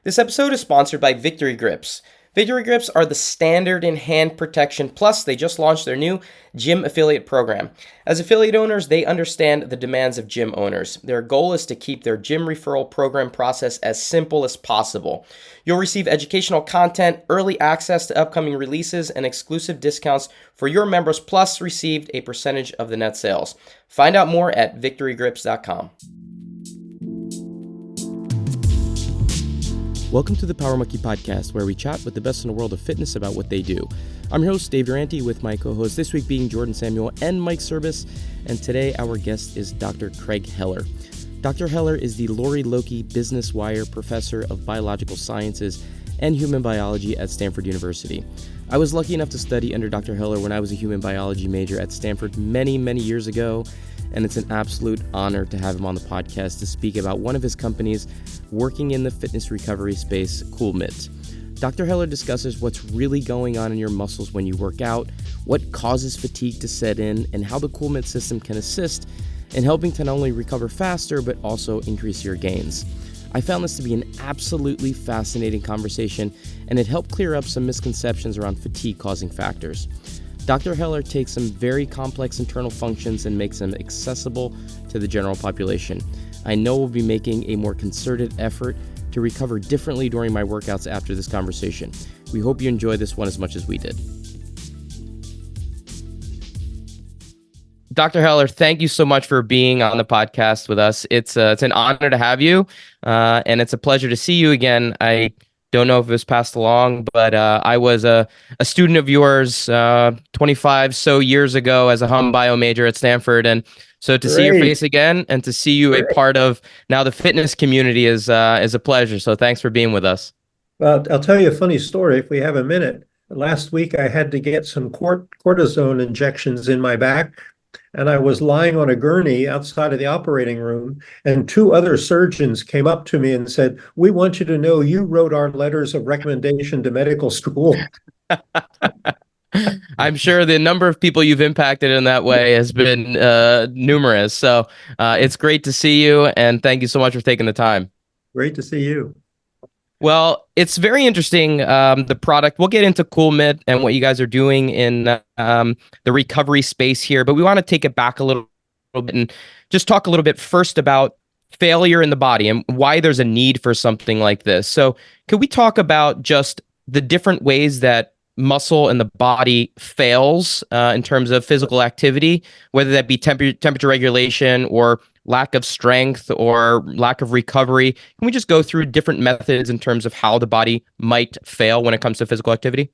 This episode is sponsored by Victory Grips. Victory Grips are the standard in hand protection, plus they just launched their new gym affiliate program. As affiliate owners, they understand the demands of gym owners. Their goal is to keep their gym referral program process as simple as possible. You'll receive educational content, early access to upcoming releases, and exclusive discounts for your members, plus received a percentage of the net sales. Find out more at victorygrips.com. Welcome to the Power Monkey Podcast, where we chat with the best in the world of fitness about what they do. I'm your host, Dave Durante, with my co-hosts this week being Jordan Samuel and Mike Service, and today our guest is Dr. Craig Heller. Dr. Heller is the Lori Loki Business Wire Professor of Biological Sciences and Human Biology at Stanford University. I was lucky enough to study under Dr. Heller when I was a human biology major at Stanford many years ago, and it's an absolute honor to have him on the podcast to speak about one of his companies working in the fitness recovery space, CoolMIT. Dr. Heller discusses what's really going on in your muscles when you work out, what causes fatigue to set in, and how the CoolMIT system can assist in helping to not only recover faster, but also increase your gains. I found this to be an absolutely fascinating conversation, and it helped clear up some misconceptions around fatigue causing factors. Dr. Heller takes some very complex internal functions and makes them accessible to the general population. I know we'll be making a more concerted effort to recover differently during my workouts after this conversation. We hope you enjoy this one as much as we did. Dr. Heller, thank you so much for being on the podcast with us. It's an honor to have you, and it's a pleasure to see you again. I don't know if it was passed along, but I was a student of yours 25 so years ago as a hum bio major at Stanford. And so to see your face again and to see you a part of now the fitness community is a pleasure. So thanks for being with us. Well, I'll tell you a funny story if we have a minute. Last week, I had to get some cortisone injections in my back, and I was lying on a gurney outside of the operating room, and two other surgeons came up to me and said, "We want you to know you wrote our letters of recommendation to medical school." I'm sure the number of people you've impacted in that way has been numerous. So it's great to see you, and thank you so much for taking the time. Great to see you. Well, it's very interesting, the product. We'll get into CoolMIT and what you guys are doing in the recovery space here, but we want to take it back a little bit and just talk a little bit first about failure in the body and why there's a need for something like this. So could we talk about just the different ways that muscle in the body fails in terms of physical activity, whether that be temperature regulation or lack of strength or lack of recovery? Can we just go through different methods in terms of how the body might fail when it comes to physical activity?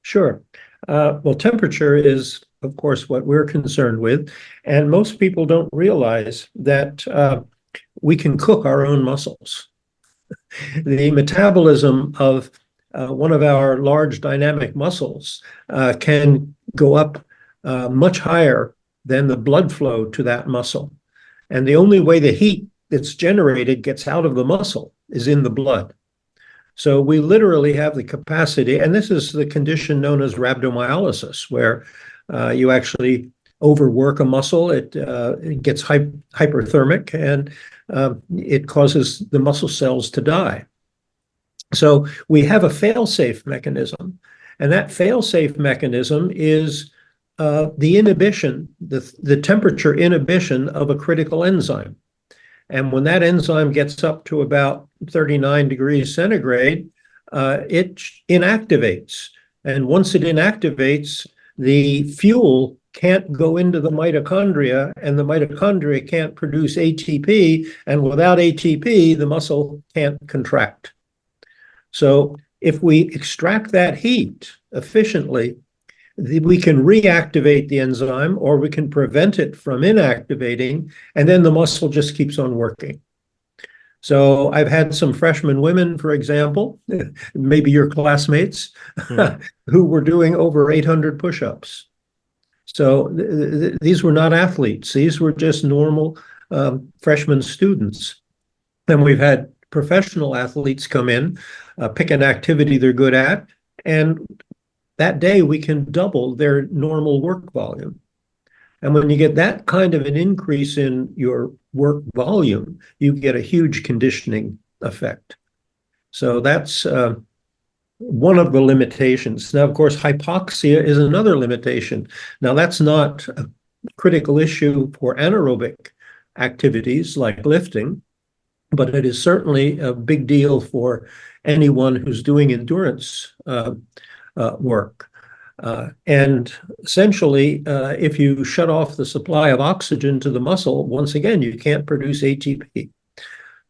Sure. Well, temperature is, of course, what we're concerned with. And most people don't realize that we can cook our own muscles. The metabolism of one of our large dynamic muscles can go up much higher than the blood flow to that muscle. And the only way the heat that's generated gets out of the muscle is in the blood. So we literally have the capacity, and this is the condition known as rhabdomyolysis, where you actually overwork a muscle, it gets hyperthermic, and it causes the muscle cells to die. So we have a fail-safe mechanism, and that fail-safe mechanism is the inhibition, the temperature inhibition of a critical enzyme. And when that enzyme gets up to about 39 degrees centigrade, it inactivates. And once it inactivates, the fuel can't go into the mitochondria, and the mitochondria can't produce ATP. And without ATP, the muscle can't contract. So if we extract that heat efficiently, we can reactivate the enzyme, or we can prevent it from inactivating, and then the muscle just keeps on working. So I've had some freshman women, for example, maybe your classmates, who were doing over 800 push-ups. So these were not athletes. These were just normal freshman students. And we've had professional athletes come in, pick an activity they're good at, and that day we can double their normal work volume. And when you get that kind of an increase in your work volume, you get a huge conditioning effect. So that's one of the limitations. Now, of course, hypoxia is another limitation. Now, that's not a critical issue for anaerobic activities like lifting, but it is certainly a big deal for anyone who's doing endurance work. And essentially, if you shut off the supply of oxygen to the muscle, once again, you can't produce ATP.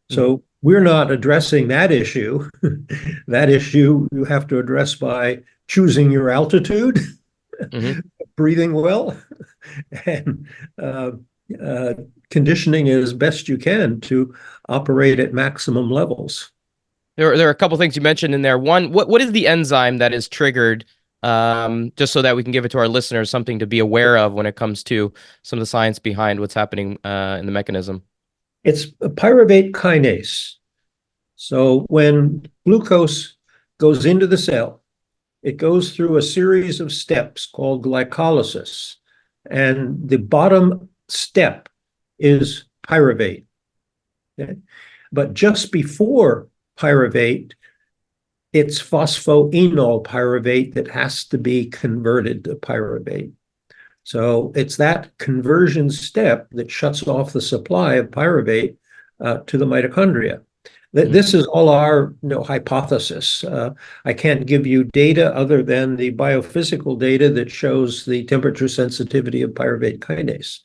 So we're not addressing that issue. That issue you have to address by choosing your altitude, Mm-hmm. breathing well, and conditioning as best you can to operate at maximum levels. There are a couple things you mentioned in there. One, what is the enzyme that is triggered? Just so that we can give it to our listeners something to be aware of when it comes to some of the science behind what's happening in the mechanism. It's a pyruvate kinase. So when glucose goes into the cell, it goes through a series of steps called glycolysis. And the bottom step is pyruvate. Okay? But just before pyruvate, it's phosphoenol pyruvate that has to be converted to pyruvate. So it's that conversion step that shuts off the supply of pyruvate to the mitochondria. This is all our hypothesis. I can't give you data other than the biophysical data that shows the temperature sensitivity of pyruvate kinase.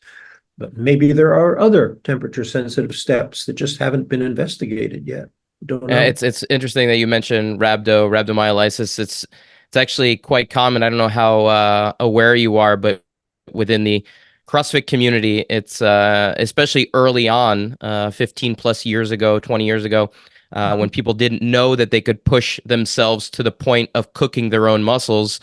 But maybe there are other temperature sensitive steps that just haven't been investigated yet. Don't know. It's interesting that you mentioned rhabdomyolysis. It's actually quite common. I don't know how aware you are, but within the CrossFit community, it's especially early on, 15 plus years ago, 20 years ago, when people didn't know that they could push themselves to the point of cooking their own muscles.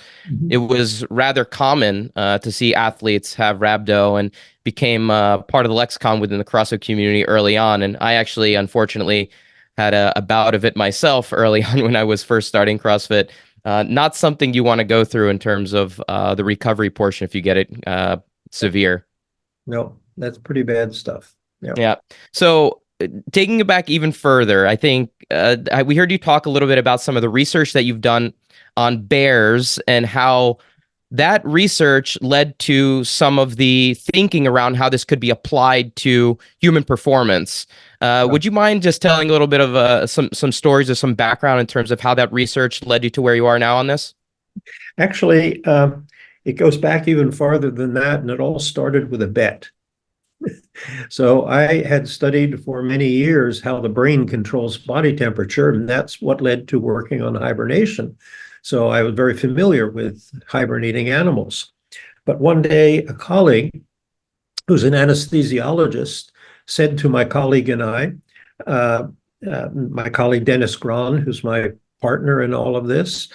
It was rather common to see athletes have rhabdo, and became part of the lexicon within the CrossFit community early on. And I actually, unfortunately, had a bout of it myself early on when I was first starting CrossFit. Not something you want to go through in terms of the recovery portion if you get it severe. No, that's pretty bad stuff. Yeah. So taking it back even further, I think we heard you talk a little bit about some of the research that you've done on bears and how that research led to some of the thinking around how this could be applied to human performance. Would you mind just telling a little bit of some stories or some background in terms of how that research led you to where you are now on this? Actually, it goes back even farther than that, and it all started with a bet. So I had studied for many years how the brain controls body temperature, and that's what led to working on hibernation. So I was very familiar with hibernating animals. But one day, a colleague who's an anesthesiologist said to my colleague and I, my colleague Dennis Grahn, who's my partner in all of this,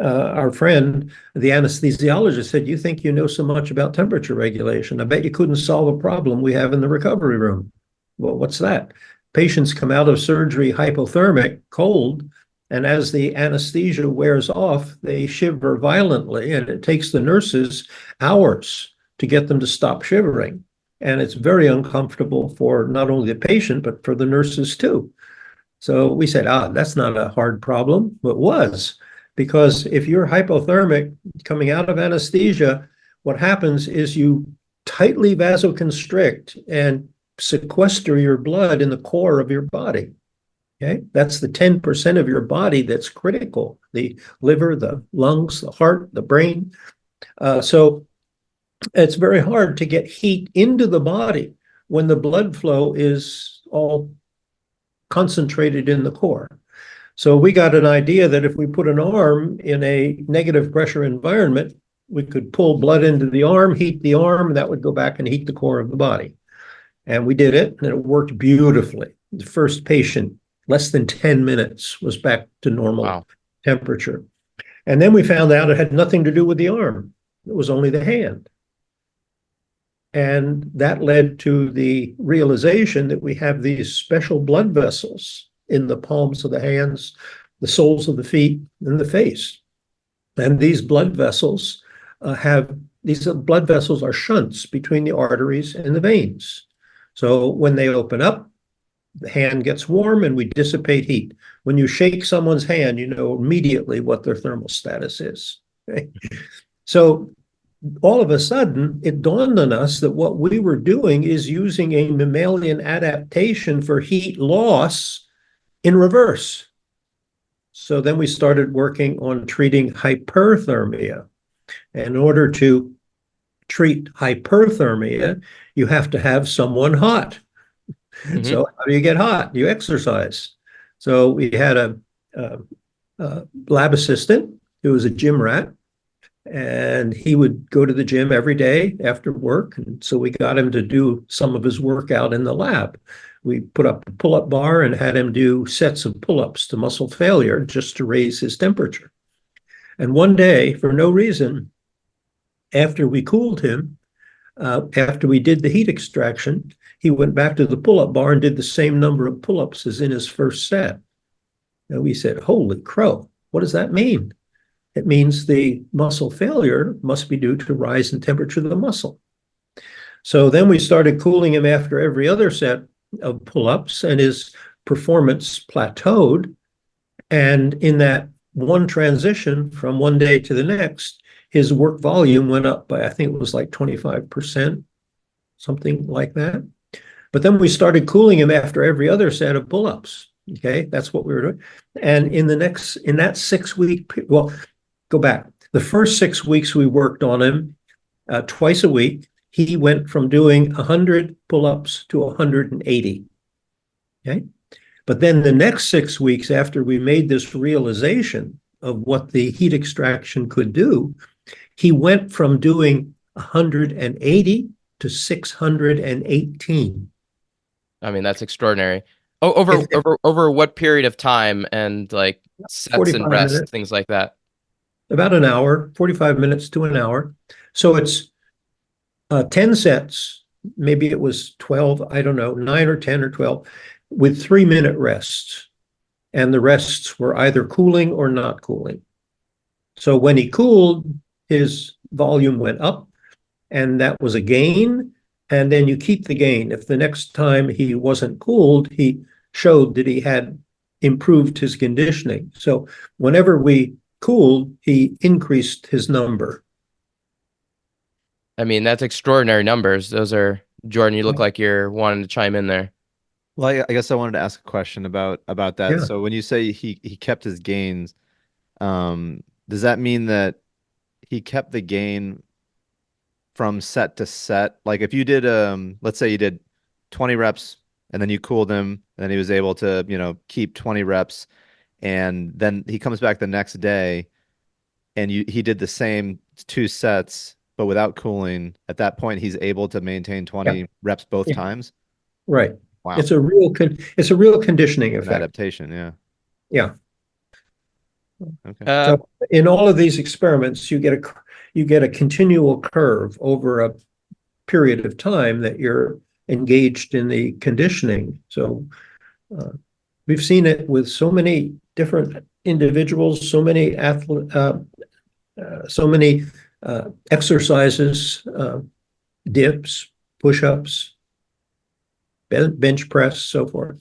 our friend, the anesthesiologist, said, "You think you know so much about temperature regulation? I bet you couldn't solve a problem we have in the recovery room." Well, what's that? Patients come out of surgery hypothermic, cold, and as the anesthesia wears off, they shiver violently, and it takes the nurses hours to get them to stop shivering. And it's very uncomfortable for not only the patient, but for the nurses too. So we said, that's not a hard problem. It was, because if you're hypothermic coming out of anesthesia, what happens is you tightly vasoconstrict and sequester your blood in the core of your body. Okay, that's the 10% of your body that's critical: the liver, the lungs, the heart, the brain. So it's very hard to get heat into the body when the blood flow is all concentrated in the core. So we got an idea that if we put an arm in a negative pressure environment, we could pull blood into the arm, heat the arm, and that would go back and heat the core of the body. And we did it, and it worked beautifully. The first patient, less than 10 minutes, was back to normal temperature. And then we found out it had nothing to do with the arm. It was only the hand. And that led to the realization that we have these special blood vessels in the palms of the hands, the soles of the feet, and the face. And these blood vessels blood vessels are shunts between the arteries and the veins. So when they open up, the hand gets warm and we dissipate heat. When you shake someone's hand, you know immediately what their thermal status is. Okay? So all of a sudden, it dawned on us that what we were doing is using a mammalian adaptation for heat loss in reverse. So then we started working on treating hyperthermia. In order to treat hyperthermia, you have to have someone hot. Mm-hmm. So how do you get hot? You exercise. So we had a lab assistant who was a gym rat, and he would go to the gym every day after work. And so we got him to do some of his workout in the lab. We put up a pull-up bar and had him do sets of pull-ups to muscle failure just to raise his temperature. And one day, for no reason, after we cooled him, after we did the heat extraction, he went back to the pull-up bar and did the same number of pull-ups as in his first set. And we said, holy crow, what does that mean? It means the muscle failure must be due to rise in temperature of the muscle. So then we started cooling him after every other set of pull-ups, and his performance plateaued. And in that one transition from one day to the next, his work volume went up by, I think it was like 25%, something like that. But then we started cooling him after every other set of pull-ups. Okay, that's what we were doing. And in that 6 week, well, go back. The first 6 weeks we worked on him twice a week. He went from doing 100 pull-ups to 180. Okay. But then the next 6 weeks after we made this realization of what the heat extraction could do, he went from doing 180 to 618. I mean, that's extraordinary. Over what period of time, and like sets and rests, minutes, things like that? About an hour, 45 minutes to an hour. So it's 10 sets, maybe it was 12, I don't know, 9 or 10 or 12, with 3-minute rests. And the rests were either cooling or not cooling. So when he cooled, his volume went up, and that was a gain. And then you keep the gain. If the next time he wasn't cooled, he showed that he had improved his conditioning. So whenever we cooled, he increased his number. I mean, that's extraordinary numbers. Those are, Jordan, you look like you're wanting to chime in there. Well, I guess I wanted to ask a question about that. Yeah. So when you say he kept his gains, does that mean that he kept the gain from set to set? Like if you did, let's say you did 20 reps and then you cooled him, and then he was able to, keep 20 reps, and then he comes back the next day and he did the same 2 sets, but without cooling. At that point, he's able to maintain 20 reps both times. Right. Wow. It's a real conditioning effect. Adaptation. Yeah. Yeah. Okay. So in all of these experiments, you get a continual curve over a period of time that you're engaged in the conditioning. So we've seen it with so many different individuals, so many exercises, dips, push-ups, bench press, so forth.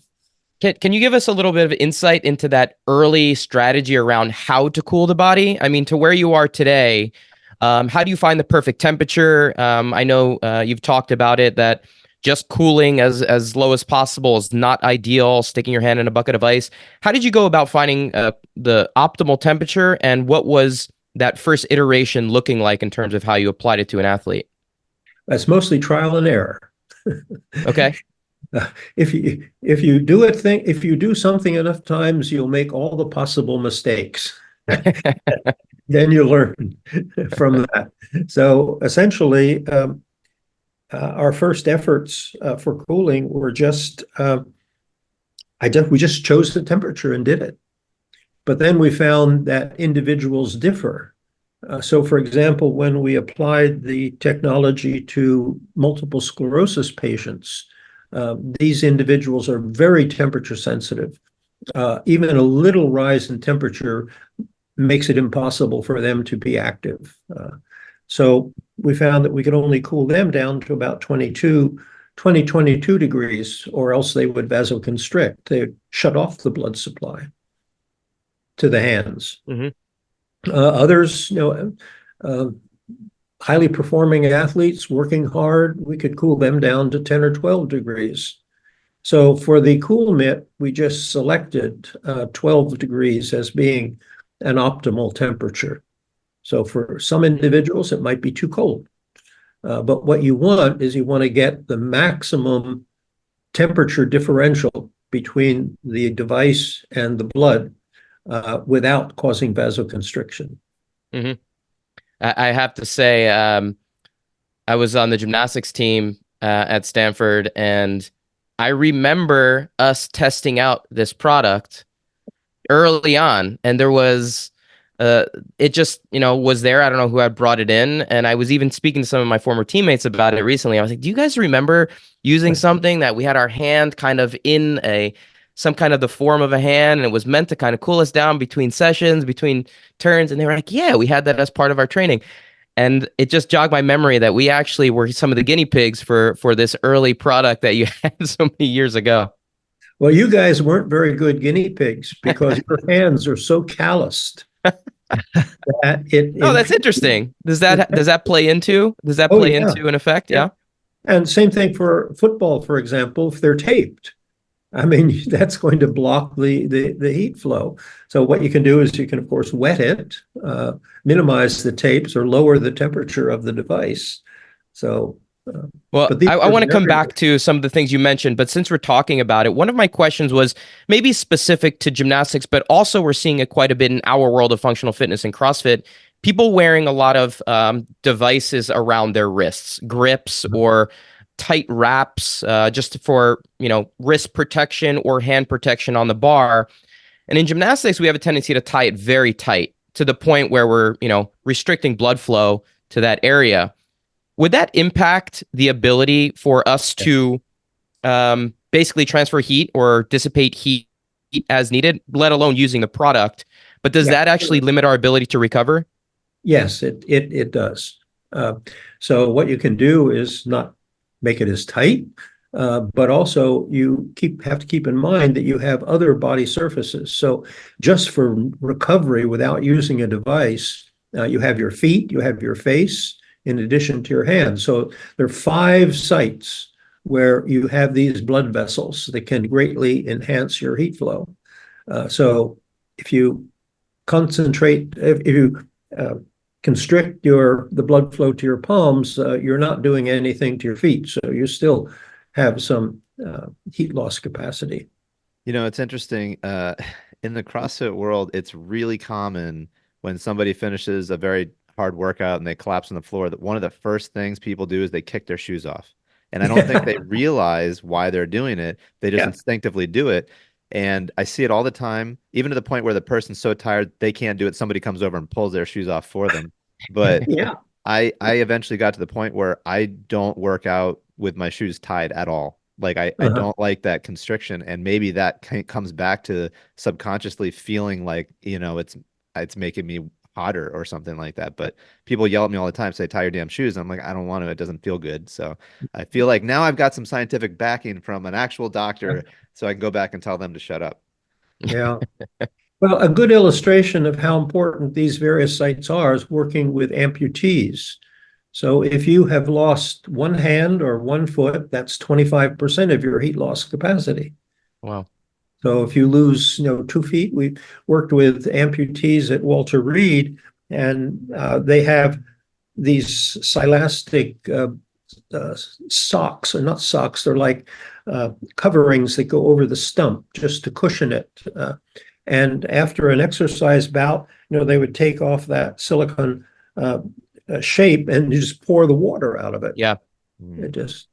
Can you give us a little bit of insight into that early strategy around how to cool the body? I mean, to where you are today, how do you find the perfect temperature? I know you've talked about it, that just cooling as low as possible is not ideal, sticking your hand in a bucket of ice. How did you go about finding the optimal temperature, and what was that first iteration looking like in terms of how you applied it to an athlete? That's mostly trial and error. Okay. If you do something enough times, you'll make all the possible mistakes. Then you learn from that. So essentially, our first efforts for cooling were just we just chose the temperature and did it. But then we found that individuals differ. So, for example, when we applied the technology to multiple sclerosis patients, these individuals are very temperature sensitive. Even a little rise in temperature makes it impossible for them to be active. So we found that we could only cool them down to about 22 22 degrees, or else they would vasoconstrict. They would shut off the blood supply to the hands. Mm-hmm. Others, highly performing athletes working hard, we could cool them down to 10 or 12 degrees. So for the cool mitt, we just selected 12 degrees as being an optimal temperature. So for some individuals, it might be too cold. But what you want is you want to get the maximum temperature differential between the device and the blood without causing vasoconstriction. Mm-hmm. I have to say, I was on the gymnastics team at Stanford, and I remember us testing out this product early on, and there was it just was there. I don't know who had brought it in, and I was even speaking to some of my former teammates about it recently. I was like, do you guys remember using something that we had our hand kind of in some kind of the form of a hand, and it was meant to kind of cool us down between sessions, between turns? And they were like, yeah, we had that as part of our training. And it just jogged my memory that we actually were some of the guinea pigs for this early product that you had so many years ago. Well, you guys weren't very good guinea pigs because your hands are so calloused that that's interesting. Does that play into an effect? Yeah. And same thing for football, for example, if they're taped. I mean, that's going to block the heat flow. So what you can do is you can, of course, wet it, minimize the tapes, or lower the temperature of the device. So, well, I want to come back to some of the things you mentioned, but since we're talking about it, one of my questions was maybe specific to gymnastics, but also we're seeing it quite a bit in our world of functional fitness and CrossFit. People wearing a lot of devices around their wrists, grips or tight wraps, just for wrist protection or hand protection on the bar. And in gymnastics, we have a tendency to tie it very tight to the point where we're restricting blood flow to that area. Would that impact the ability for us to basically transfer heat or dissipate heat as needed, let alone using the product? But does that actually limit our ability to recover? Yes, it does. So what you can do is not make it as tight, but also you have to keep in mind that you have other body surfaces. So just for recovery without using a device, you have your feet, you have your face, in addition to your hands. So there are 5 sites where you have these blood vessels that can greatly enhance your heat flow. So if you constrict the blood flow to your palms, you're not doing anything to your feet. So you still have some heat loss capacity. It's interesting. In the CrossFit world, it's really common when somebody finishes a very hard workout and they collapse on the floor, that one of the first things people do is they kick their shoes off. And I don't think they realize why they're doing it. They just instinctively do it. And I see it all the time, even to the point where the person's so tired they can't do it. Somebody comes over and pulls their shoes off for them. But I eventually got to the point where I don't work out with my shoes tied at all. Like I don't like that constriction. And maybe that comes back to subconsciously feeling like, it's making me hotter or something like that. But people yell at me all the time, say, tie your damn shoes. And I'm like, I don't want to. It doesn't feel good. So I feel like now I've got some scientific backing from an actual doctor, so I can go back and tell them to shut up. Yeah. Well, a good illustration of how important these various sites are is working with amputees. So if you have lost one hand or one foot, that's 25% of your heat loss capacity. Wow. So if you lose, 2 feet, we worked with amputees at Walter Reed, and they have these silastic socks, or not socks, they're like coverings that go over the stump just to cushion it. And after an exercise bout, they would take off that silicone shape and just pour the water out of it. Yeah. It just.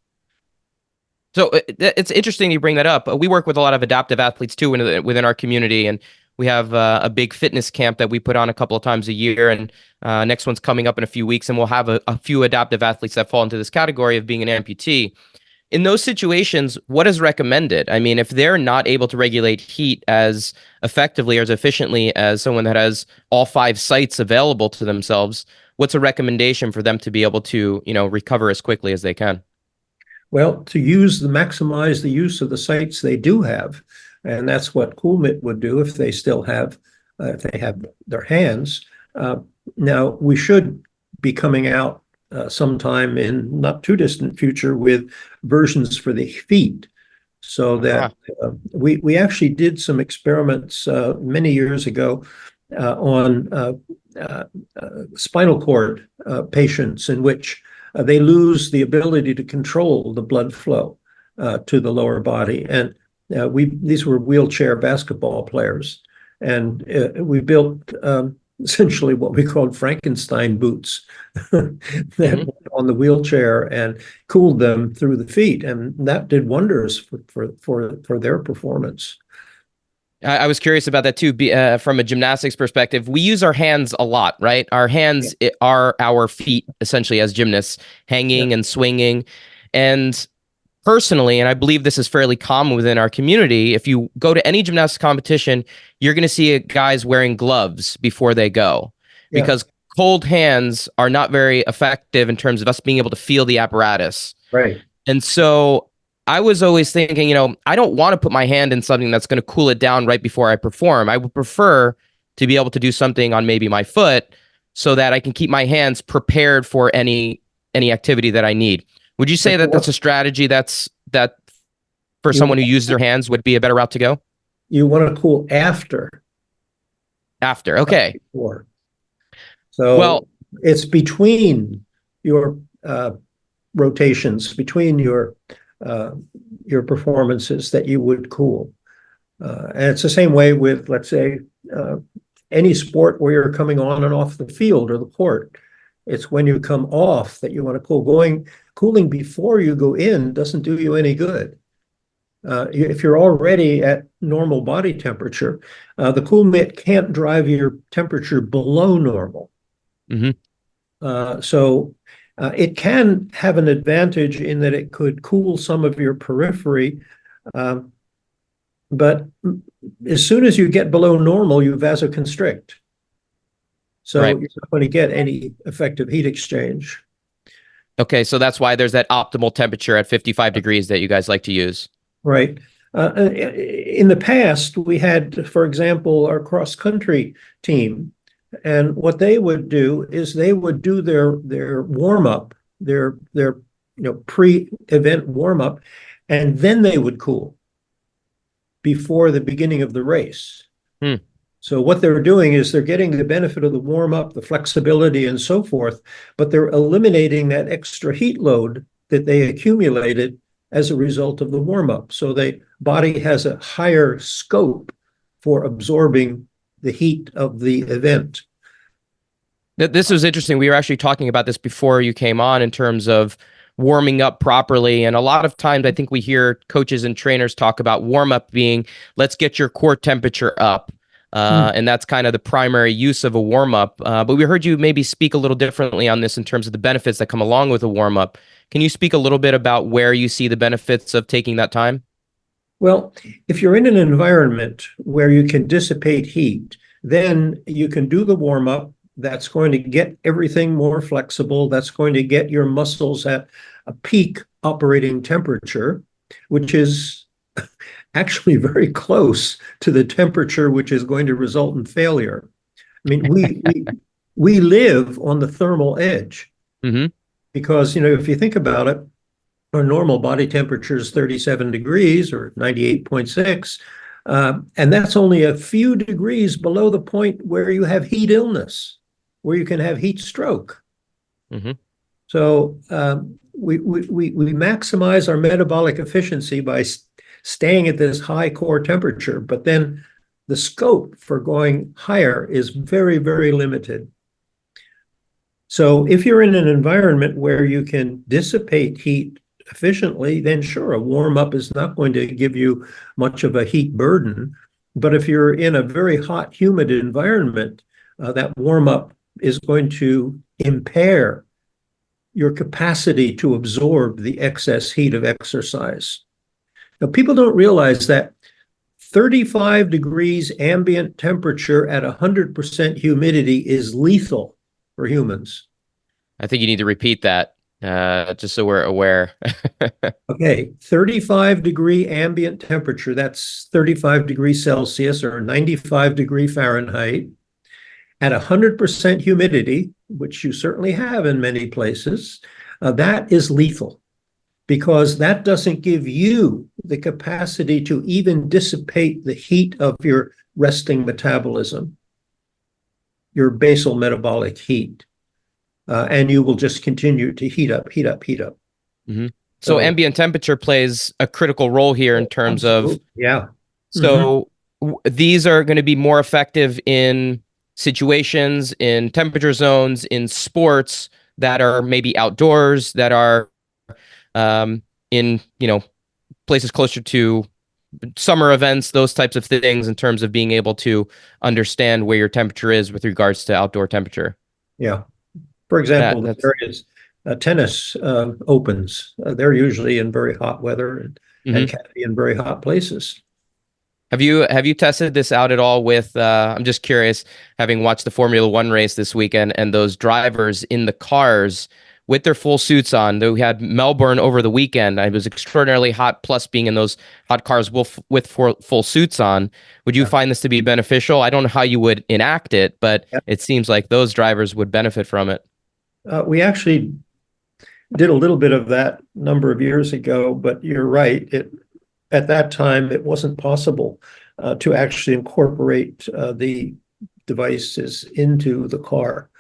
So it's interesting you bring that up. We work with a lot of adaptive athletes too within our community, and we have a big fitness camp that we put on a couple of times a year, and next one's coming up in a few weeks, and we'll have a few adaptive athletes that fall into this category of being an amputee. In those situations, what is recommended? I mean, if they're not able to regulate heat as effectively or as efficiently as someone that has all 5 sites available to themselves, what's a recommendation for them to be able to, recover as quickly as they can? Well, to maximize the use of the sites they do have, and that's what CoolMit would do if they still have, if they have their hands. Now, we should be coming out sometime in not too distant future with versions for the feet, so that we actually did some experiments many years ago on spinal cord patients in which they lose the ability to control the blood flow to the lower body. And these were wheelchair basketball players. And we built essentially what we called Frankenstein boots that went on the wheelchair and cooled them through the feet. And that did wonders for their performance. I was curious about that too. From a gymnastics perspective, we use our hands a lot, right? Our hands are our feet, essentially, as gymnasts, hanging and swinging. And personally, and I believe this is fairly common within our community, if you go to any gymnastics competition, you're going to see guys wearing gloves before they go, because cold hands are not very effective in terms of us being able to feel the apparatus. Right. And so I was always thinking, I don't want to put my hand in something that's going to cool it down right before I perform. I would prefer to be able to do something on maybe my foot so that I can keep my hands prepared for any activity that I need. Would you say that that's a strategy that for someone who uses their hands would be a better route to go? You want to cool after. After, okay. Before. So it's between your rotations, between your performances that you would cool. And it's the same way with, let's say, any sport where you're coming on and off the field or the court. It's when you come off that you want to cool. Cooling before you go in doesn't do you any good. If you're already at normal body temperature, the CoolMit can't drive your temperature below normal. So it can have an advantage in that it could cool some of your periphery, but as soon as you get below normal, you vasoconstrict. So you're not going to get any effective heat exchange. Okay, so that's why there's that optimal temperature at 55 degrees that you guys like to use. Right. In the past, we had, for example, our cross-country team. And what they would do is they would do their warm-up, their pre-event warm-up, and then they would cool before the beginning of the race. So what they're doing is they're getting the benefit of the warm-up, the flexibility, and so forth, but they're eliminating that extra heat load that they accumulated as a result of the warm-up. So the body has a higher scope for absorbing the heat of the event. This was interesting. We were actually talking about this before you came on in terms of warming up properly. And a lot of times I think we hear coaches and trainers talk about warm-up being, let's get your core temperature up. And that's kind of the primary use of a warm-up. But we heard you maybe speak a little differently on this in terms of the benefits that come along with a warm-up. Can you speak a little bit about where you see the benefits of taking that time? Well, if you're in an environment where you can dissipate heat, then you can do the warm-up. That's going to get everything more flexible. That's going to get your muscles at a peak operating temperature, which is actually very close to the temperature which is going to result in failure. I mean, we live on the thermal edge because, if you think about it, our normal body temperature is 37 degrees or 98.6. And that's only a few degrees below the point where you have heat illness, where you can have heat stroke. So we maximize our metabolic efficiency by staying at this high core temperature, but then the scope for going higher is very, very limited. So if you're in an environment where you can dissipate heat efficiently, then sure, a warm-up is not going to give you much of a heat burden. But if you're in a very hot, humid environment, that warm-up is going to impair your capacity to absorb the excess heat of exercise. Now, people don't realize that 35 degrees ambient temperature at 100% humidity is lethal for humans. I think you need to repeat that. just so we're aware. Okay, 35-degree ambient temperature, that's 35 degrees Celsius or 95 Fahrenheit, at 100% humidity, which you certainly have in many places, that is lethal because that doesn't give you the capacity to even dissipate the heat of your resting metabolism, your basal metabolic heat. And you will just continue to heat up, heat up, heat up. Mm-hmm. So ambient temperature plays a critical role here in terms of, yeah. So these are going to be more effective in situations, in temperature zones, in sports that are maybe outdoors, that are in, places closer to summer events, those types of things in terms of being able to understand where your temperature is with regards to outdoor temperature. Yeah. For example, the various tennis opens, they're usually in very hot weather and can be in very hot places. Have you tested this out at all with, I'm just curious, having watched the Formula One race this weekend and those drivers in the cars with their full suits on. We had Melbourne over the weekend. It was extraordinarily hot, plus being in those hot cars with full suits on. Would you find this to be beneficial? I don't know how you would enact it, but it seems like those drivers would benefit from it. We actually did a little bit of that a number of years ago, but you're right. At that time, it wasn't possible to actually incorporate the devices into the car.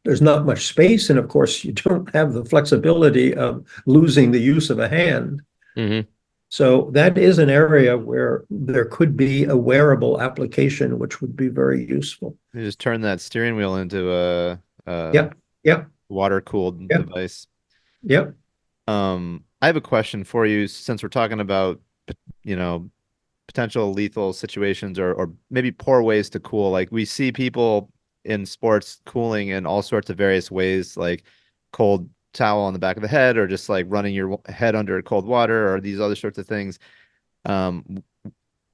There's not much space, and of course, you don't have the flexibility of losing the use of a hand. So that is an area where there could be a wearable application, which would be very useful. You just turn that steering wheel into a water-cooled device. Yep. I have a question for you, since we're talking about, potential lethal situations or maybe poor ways to cool. Like we see people in sports cooling in all sorts of various ways, like cold towel on the back of the head, or just like running your head under cold water, or these other sorts of things.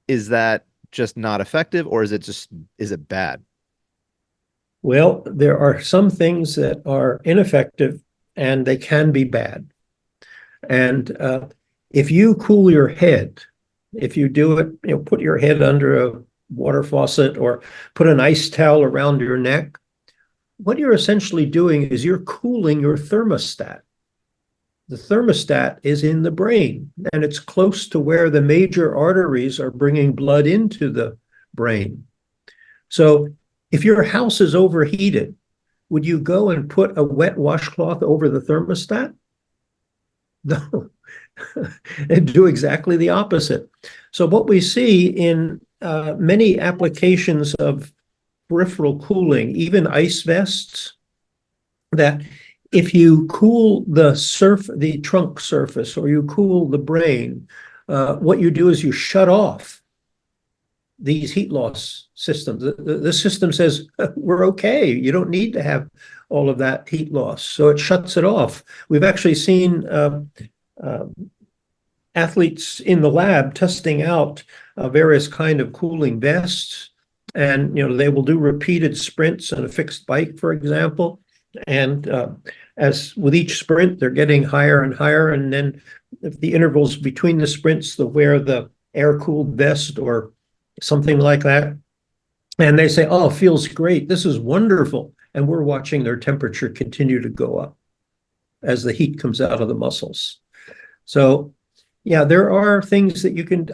Is that just not effective, or is it bad? Well, there are some things that are ineffective and they can be bad. And if you cool your head, if you do it, put your head under a water faucet or put an ice towel around your neck, what you're essentially doing is you're cooling your thermostat. The thermostat is in the brain, and it's close to where the major arteries are bringing blood into the brain. So if your house is overheated, would you go and put a wet washcloth over the thermostat? No. And do exactly the opposite. So what we see in many applications of peripheral cooling, even ice vests, that if you cool the trunk surface or you cool the brain, what you do is you shut off these heat loss systems. The system says, we're okay. You don't need to have all of that heat loss. So it shuts it off. We've actually seen athletes in the lab testing out various kind of cooling vests, and they will do repeated sprints on a fixed bike, for example. And as with each sprint, they're getting higher and higher, and then if the intervals between the sprints, they'll wear the air-cooled vest or something like that. And they say, oh, it feels great. This is wonderful. And we're watching their temperature continue to go up as the heat comes out of the muscles. So, yeah, there are things that you can.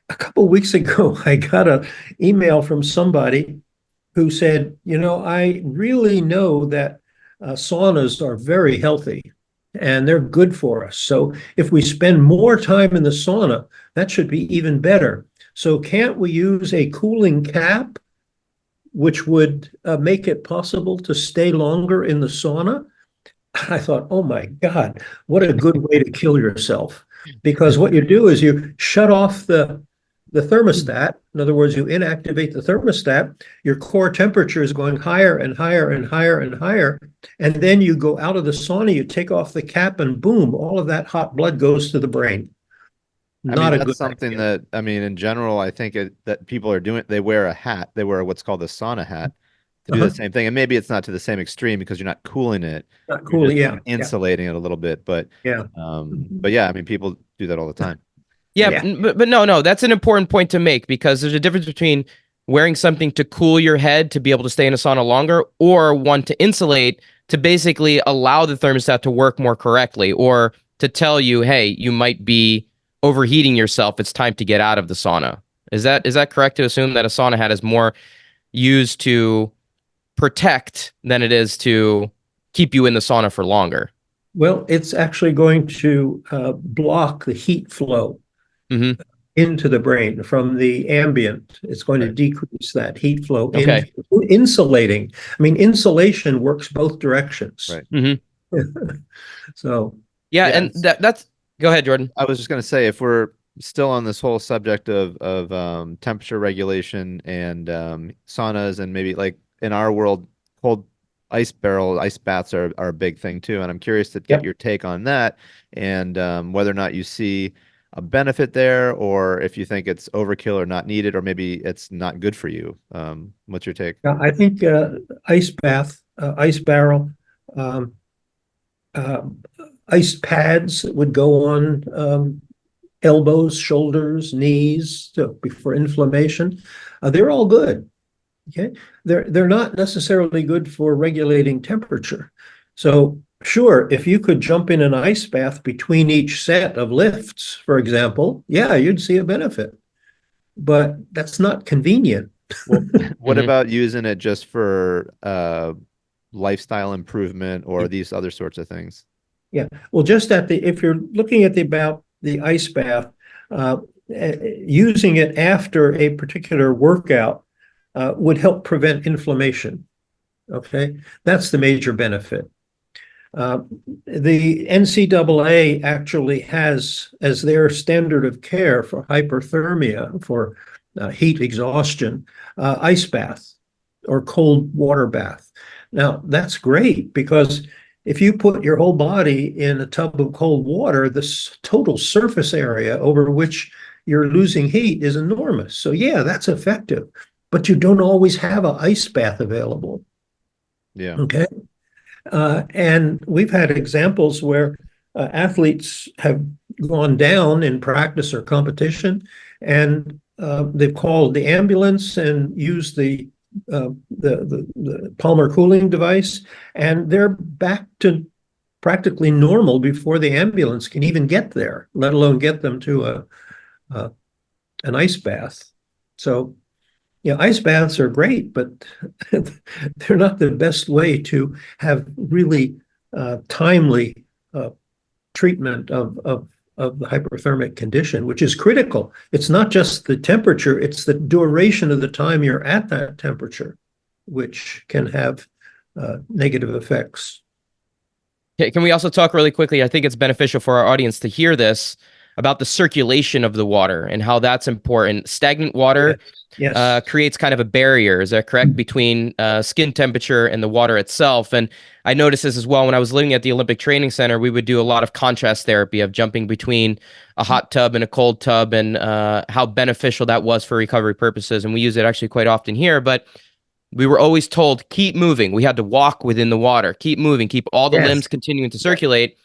A couple of weeks ago, I got an email from somebody who said, I really know that saunas are very healthy and they're good for us. So if we spend more time in the sauna, that should be even better. So can't we use a cooling cap, which would make it possible to stay longer in the sauna? I thought, oh my God, what a good way to kill yourself. Because what you do is you shut off the thermostat. In other words, you inactivate the thermostat. Your core temperature is going higher and higher and higher and higher. And then you go out of the sauna, you take off the cap, and boom, all of that hot blood goes to the brain. That's something that, in general, I think that people are doing. They wear a hat. They wear what's called a sauna hat to do the same thing. And maybe it's not to the same extreme because you're not cooling it. Not You're cool. just Yeah. kind of insulating it a little bit. Yeah. But yeah, I mean, people do that all the time. Yeah, Yeah. but no, that's an important point to make because there's a difference between wearing something to cool your head to be able to stay in a sauna longer, or one to insulate to basically allow the thermostat to work more correctly, or to tell you, hey, you might be overheating yourself. It's time to get out of the sauna. Is that correct to assume that a sauna hat is more used to protect than it is to keep you in the sauna for longer? Well, it's actually going to block the heat flow Mm-hmm. into the brain from the ambient. It's going to decrease that heat flow in Okay. insulating. I mean, insulation works both directions. Right. Mm-hmm. So Yeah, Yeah, and that's go ahead, Jordan. I was just going to say, if we're still on this whole subject of temperature regulation and saunas, and maybe like in our world, cold ice baths are a big thing too. And I'm curious to get Yep. your take on that, and whether or not you see a benefit there, or if you think it's overkill or not needed, or maybe it's not good for you. What's your take? I think ice bath, ice barrel, um, uh, ice pads that would go on elbows, shoulders, knees for inflammation. They're all good. Okay, they're not necessarily good for regulating temperature. So sure, if you could jump in an ice bath between each set of lifts, for example, yeah, you'd see a benefit. But that's not convenient. Well, what Mhm. about using it just for lifestyle improvement or these other sorts of things? Yeah. Well, just if you're looking at about the ice bath, using it after a particular workout would help prevent inflammation. Okay, that's the major benefit. The NCAA actually has as their standard of care for hyperthermia, for heat exhaustion, ice bath or cold water bath. Now, that's great because if you put your whole body in a tub of cold water, the total surface area over which you're losing heat is enormous. So, yeah, that's effective, but you don't always have an ice bath available. Yeah. Okay. And we've had examples where athletes have gone down in practice or competition, and they've called the ambulance and used the Palmer cooling device, and they're back to practically normal before the ambulance can even get there, let alone get them to an ice bath. So yeah, ice baths are great, but they're not the best way to have really timely treatment of the hyperthermic condition, which is critical. It's not just the temperature, it's the duration of the time you're at that temperature, which can have negative effects. Okay, can we also talk really quickly? I think it's beneficial for our audience to hear this about the circulation of the water and how that's important. Stagnant water Yes. creates kind of a barrier, is that correct, between skin temperature and the water itself? And I noticed this as well when I was living at the Olympic Training Center. We would do a lot of contrast therapy of jumping between a hot tub and a cold tub, and how beneficial that was for recovery purposes. And we use it actually quite often here, but we were always told, keep moving. We had to walk within the water, keep moving, keep all the Yes. limbs continuing to circulate.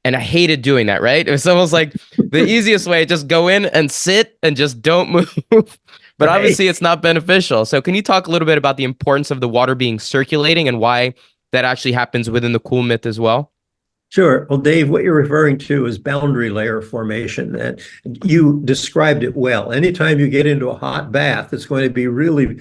And I hated doing that, right? It was almost like the easiest way, just go in and sit and just don't move. But obviously it's not beneficial. So can you talk a little bit about the importance of the water being circulating and why that actually happens within the cool myth as well? Sure. Well, Dave, what you're referring to is boundary layer formation, and you described it well. Anytime you get into a hot bath, it's going to be really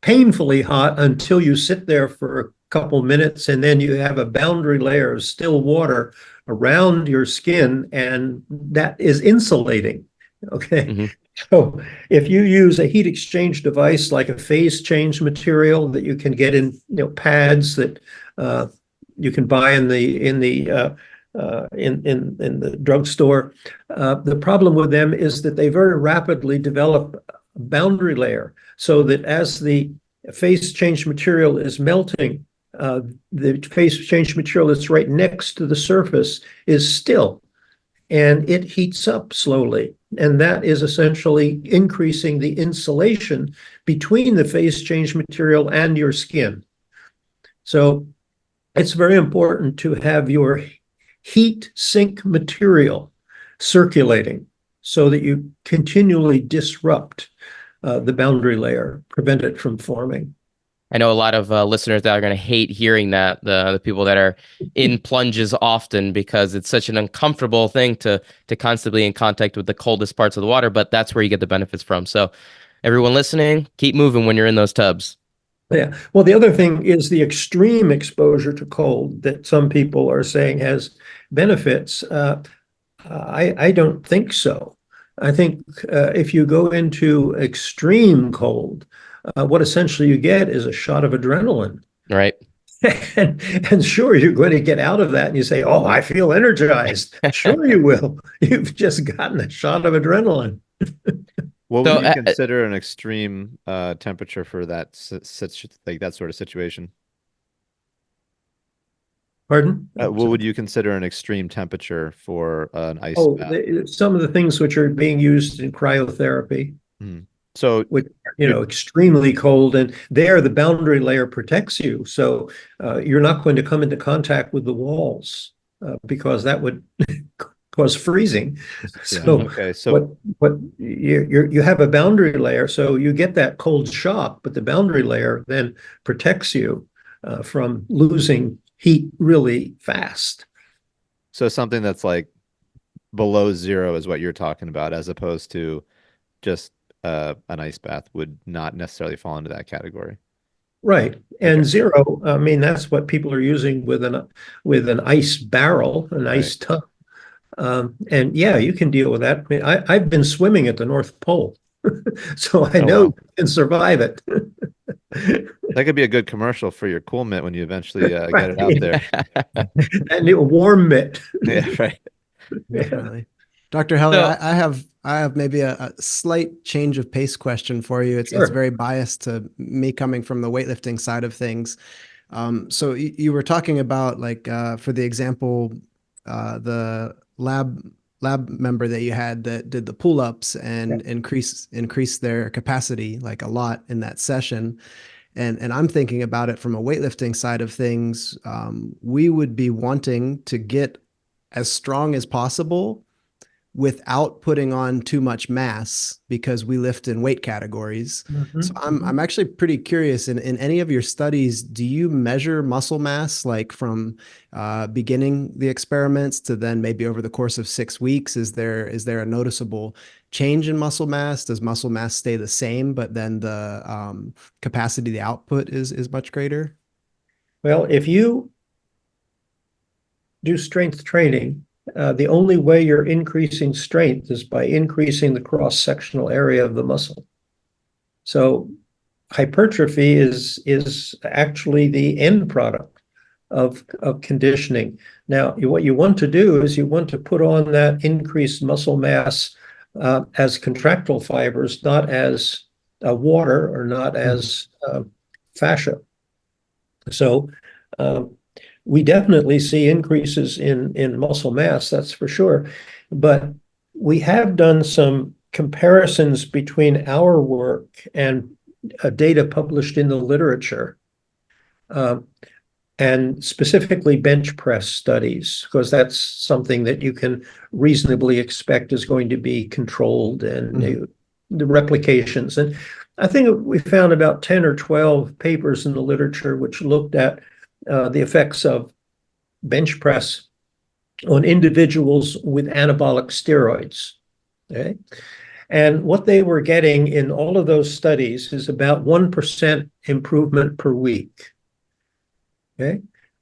painfully hot until you sit there for a couple minutes, and then you have a boundary layer of still water around your skin, and that is insulating. Okay. Mm-hmm. So if you use a heat exchange device like a phase change material that you can get in, pads that you can buy in the drugstore, the problem with them is that they very rapidly develop a boundary layer, so that as the phase change material is melting, the phase change material that's right next to the surface is still, and it heats up slowly. and that is essentially increasing the insulation between the phase change material and your skin. So it's very important to have your heat sink material circulating so that you continually disrupt the boundary layer, prevent it from forming. I know a lot of listeners that are going to hate hearing that, the people that are in plunges often, because it's such an uncomfortable thing to constantly be in contact with the coldest parts of the water, but that's where you get the benefits from. So everyone listening, keep moving when you're in those tubs. Yeah. Well, the other thing is the extreme exposure to cold that some people are saying has benefits. I don't think so. I think if you go into extreme cold, what essentially you get is a shot of adrenaline. Right. And sure, you're going to get out of that and you say, oh, I feel energized. Sure, you will. You've just gotten a shot of adrenaline. What would you consider an extreme temperature for that like that sort of situation? Pardon? What would you consider an extreme temperature for an ice bath? Some of the things which are being used in cryotherapy. So, which, extremely cold, and there the boundary layer protects you. So you're not going to come into contact with the walls because that would cause freezing. So, what you have a boundary layer, so you get that cold shock, but the boundary layer then protects you from losing heat really fast. So something that's like below zero is what you're talking about, as opposed to just an ice bath would not necessarily fall into that category. Right. And zero, I mean, that's what people are using with an ice barrel, an ice tub. And yeah, you can deal with that. I mean, I've been swimming at the North Pole, so I know you can survive it. That could be a good commercial for your cool mitt when you eventually get it out there. And a warm mitt. Yeah, right. Definitely. Dr. Heller, I have maybe a slight change of pace question for you. It's very biased to me coming from the weightlifting side of things. So you were talking about, like, for the example, the lab member that you had that did the pull-ups and increase their capacity like a lot in that session. And I'm thinking about it from a weightlifting side of things. We would be wanting to get as strong as possible without putting on too much mass, because we lift in weight categories. So I'm actually pretty curious, in any of your studies, do you measure muscle mass, like from beginning the experiments to then maybe over the course of 6 weeks? Is there a noticeable change in muscle mass? Does muscle mass stay the same, but then the capacity, the output is much greater? Well, if you do strength training, the only way you're increasing strength is by increasing the cross-sectional area of the muscle. So hypertrophy is actually the end product of conditioning. Now, what you want to do is you want to put on that increased muscle mass as contractile fibers, not as water or not as fascia. So we definitely see increases in muscle mass, that's for sure. But we have done some comparisons between our work and data published in the literature, and specifically bench press studies, because that's something that you can reasonably expect is going to be controlled, and the replications. And I think we found about 10 or 12 papers in the literature which looked at the effects of bench press on individuals with anabolic steroids. Okay? And what they were getting in all of those studies is about 1% improvement per week. Okay?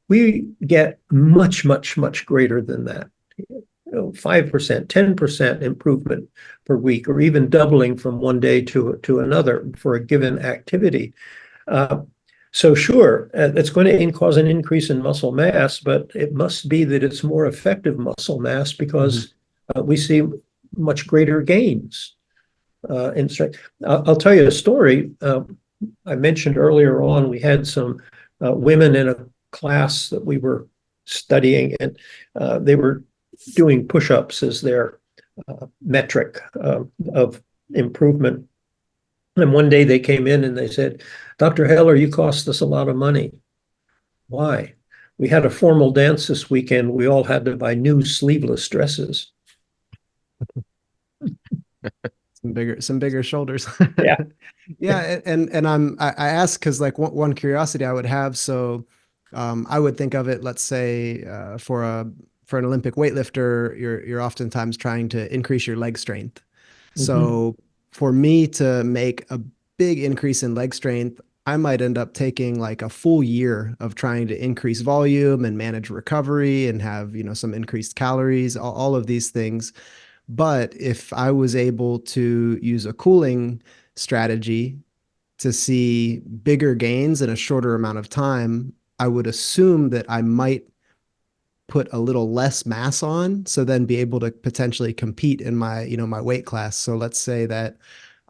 We get much, much, much greater than that. 5%, 10% improvement per week, or even doubling from one day to another for a given activity. So sure, it's going to cause an increase in muscle mass, but it must be that it's more effective muscle mass, because we see much greater gains in strength. I'll tell you a story. I mentioned earlier on, we had some women in a class that we were studying, and they were doing push-ups as their metric of improvement. And one day they came in and they said, Dr. Heller, you cost us a lot of money. Why? We had a formal dance this weekend. We all had to buy new sleeveless dresses. Some bigger shoulders. Yeah. Yeah. And I ask because like one curiosity I would have. So I would think of it, let's say for an Olympic weightlifter, you're oftentimes trying to increase your leg strength. So for me to make a big increase in leg strength, I might end up taking like a full year of trying to increase volume and manage recovery and have, some increased calories, all of these things. But if I was able to use a cooling strategy to see bigger gains in a shorter amount of time, I would assume that I might put a little less mass on, so then be able to potentially compete in my, my weight class. So let's say that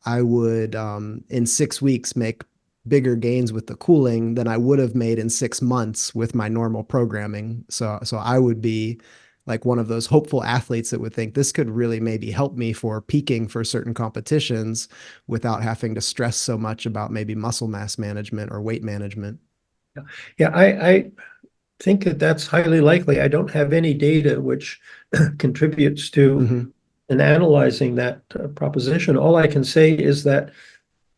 I would, in 6 weeks, make bigger gains with the cooling than I would have made in 6 months with my normal programming. So I would be like one of those hopeful athletes that would think this could really maybe help me for peaking for certain competitions without having to stress so much about maybe muscle mass management or weight management. Yeah, I think that that's highly likely. I don't have any data which contributes to in analyzing that proposition. All I can say is that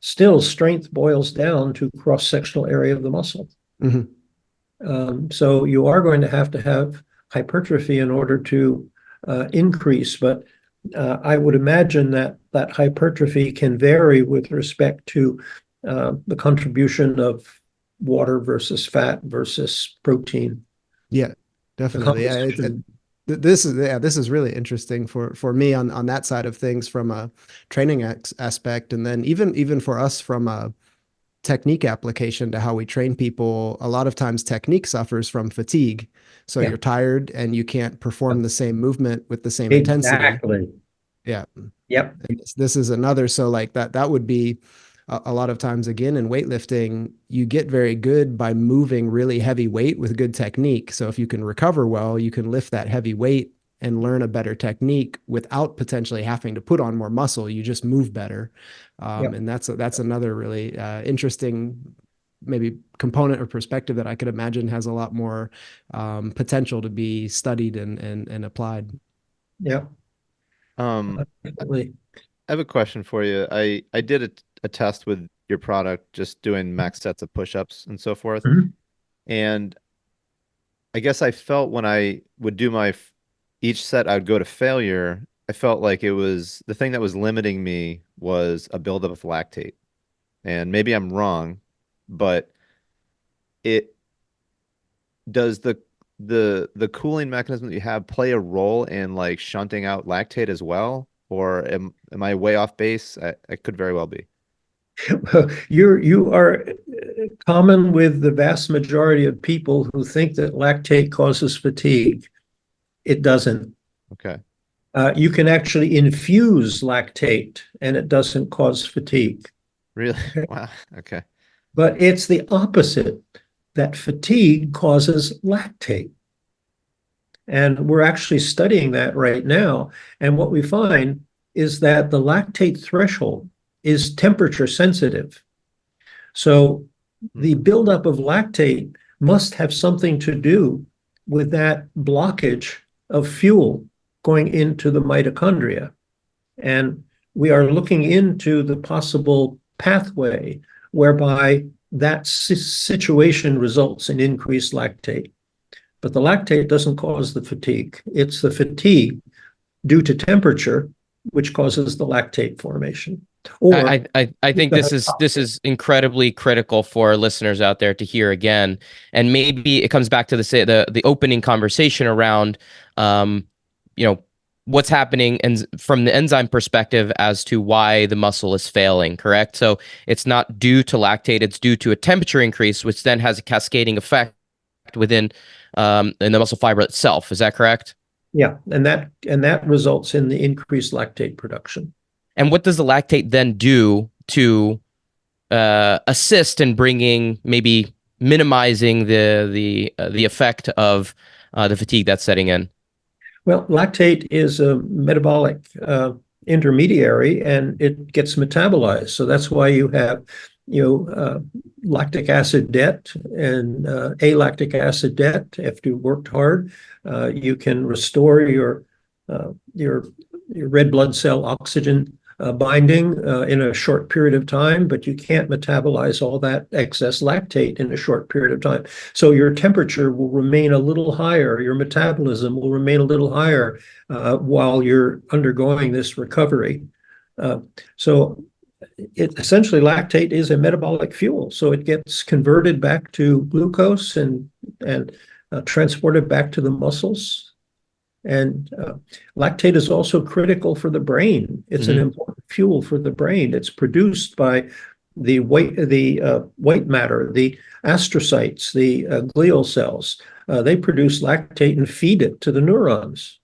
still strength boils down to cross-sectional area of the muscle. So you are going to have hypertrophy in order to increase, but I would imagine that hypertrophy can vary with respect to the contribution of water versus fat versus protein. Yeah, definitely. This is really interesting for me on that side of things from a training aspect, and then even for us from a technique application to how we train people. A lot of times technique suffers from fatigue, so you're tired and you can't perform the same movement with the same intensity. Exactly. Yeah. Yep. And this is another. So like that would be a lot of times, again, in weightlifting, you get very good by moving really heavy weight with good technique. So if you can recover well, you can lift that heavy weight and learn a better technique without potentially having to put on more muscle. You just move better. And that's another really interesting maybe component or perspective that I could imagine has a lot more potential to be studied and applied. Yeah. Definitely. I have a question for you. I did a test with your product, just doing max sets of push-ups and so forth. And I guess I felt when I would do each set, I would go to failure. I felt like it was the thing that was limiting me was a buildup of lactate. And maybe I'm wrong, but it does the cooling mechanism that you have play a role in like shunting out lactate as well? Or am I way off base? I could very well be. You are common with the vast majority of people who think that lactate causes fatigue. It doesn't. Okay. You can actually infuse lactate and it doesn't cause fatigue. Really? Wow. Okay. But it's the opposite, that fatigue causes lactate. And we're actually studying that right now. And what we find is that the lactate threshold is temperature sensitive. So the buildup of lactate must have something to do with that blockage of fuel going into the mitochondria. And we are looking into the possible pathway whereby that situation results in increased lactate. But the lactate doesn't cause the fatigue. It's the fatigue due to temperature which causes the lactate formation. Or I think this is incredibly critical for listeners out there to hear again, and maybe it comes back to the opening conversation around, what's happening and from the enzyme perspective as to why the muscle is failing. Correct. So it's not due to lactate; it's due to a temperature increase, which then has a cascading effect within in the muscle fiber itself. Is that correct? Yeah, and that results in the increased lactate production. And what does the lactate then do to assist in maybe minimizing the effect of the fatigue that's setting in? Well, lactate is a metabolic intermediary, and it gets metabolized. So that's why you have, lactic acid debt and alactic acid debt. If you worked hard, you can restore your red blood cell oxygen binding in a short period of time, but you can't metabolize all that excess lactate in a short period of time. So your temperature will remain a little higher, your metabolism will remain a little higher while you're undergoing this recovery. So essentially lactate is a metabolic fuel. So it gets converted back to glucose and transported back to the muscles. And lactate is also critical for the brain. It's an important fuel for the brain. It's produced by the white matter, the astrocytes, the glial cells. They produce lactate and feed it to the neurons.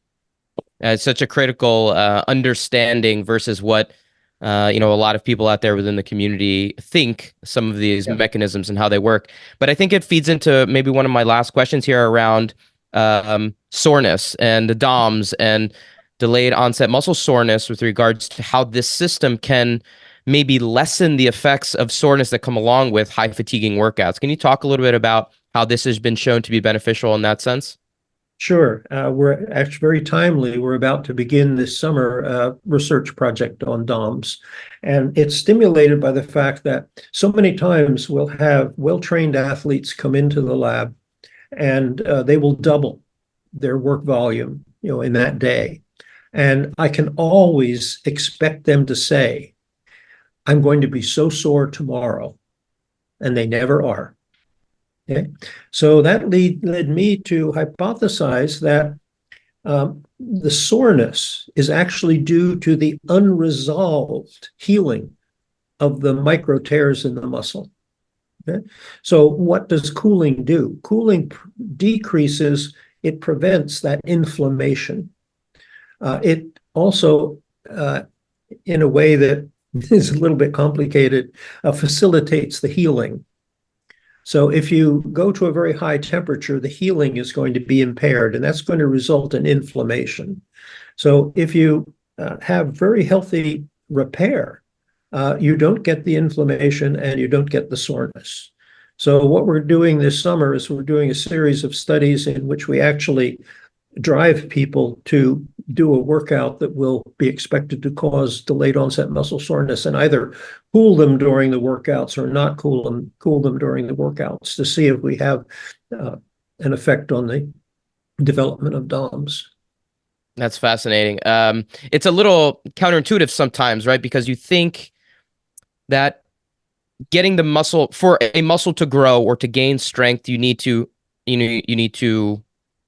It's such a critical understanding versus what a lot of people out there within the community think some of these mechanisms and how they work. But I think it feeds into maybe one of my last questions here around soreness and the DOMS and delayed onset muscle soreness with regards to how this system can maybe lessen the effects of soreness that come along with high fatiguing workouts. Can you talk a little bit about how this has been shown to be beneficial in that sense? Sure. We're actually very timely. We're about to begin this summer research project on DOMS. And it's stimulated by the fact that so many times we'll have well-trained athletes come into the lab and they will double their work volume, in that day. And I can always expect them to say, I'm going to be so sore tomorrow. And they never are. Okay. So that led me to hypothesize that the soreness is actually due to the unresolved healing of the micro tears in the muscle. Okay? So what does cooling do? Cooling decreases, it prevents that inflammation. It also, in a way that is a little bit complicated, facilitates the healing. So if you go to a very high temperature, the healing is going to be impaired, and that's going to result in inflammation. So if you have very healthy repair, you don't get the inflammation and you don't get the soreness. So what we're doing this summer is we're doing a series of studies in which we actually drive people to do a workout that will be expected to cause delayed onset muscle soreness, and either cool them during the workouts or not cool them during the workouts to see if we have an effect on the development of DOMS. That's fascinating. It's a little counterintuitive sometimes, right? Because you think that getting the muscle, for a muscle to grow or to gain strength, you need to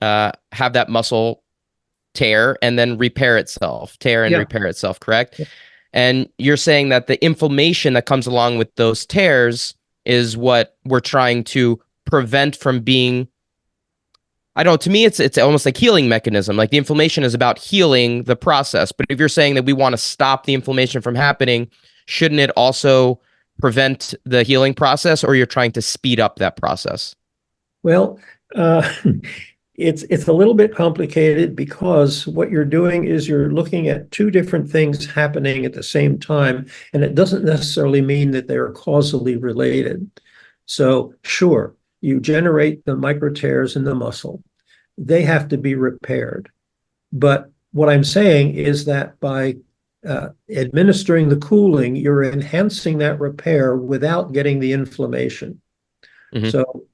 have that muscle tear and then repair itself, repair itself, correct? Yeah. And you're saying that the inflammation that comes along with those tears is what we're trying to prevent from being, I don't know, to me, it's almost like healing mechanism. Like the inflammation is about healing the process. But if you're saying that we want to stop the inflammation from happening, shouldn't it also prevent the healing process, or you're trying to speed up that process? Well, it's a little bit complicated because what you're doing is you're looking at two different things happening at the same time, and it doesn't necessarily mean that they're causally related. So sure, you generate the micro tears in the muscle. They have to be repaired. But what I'm saying is that by administering the cooling, you're enhancing that repair without getting the inflammation. Mm-hmm. So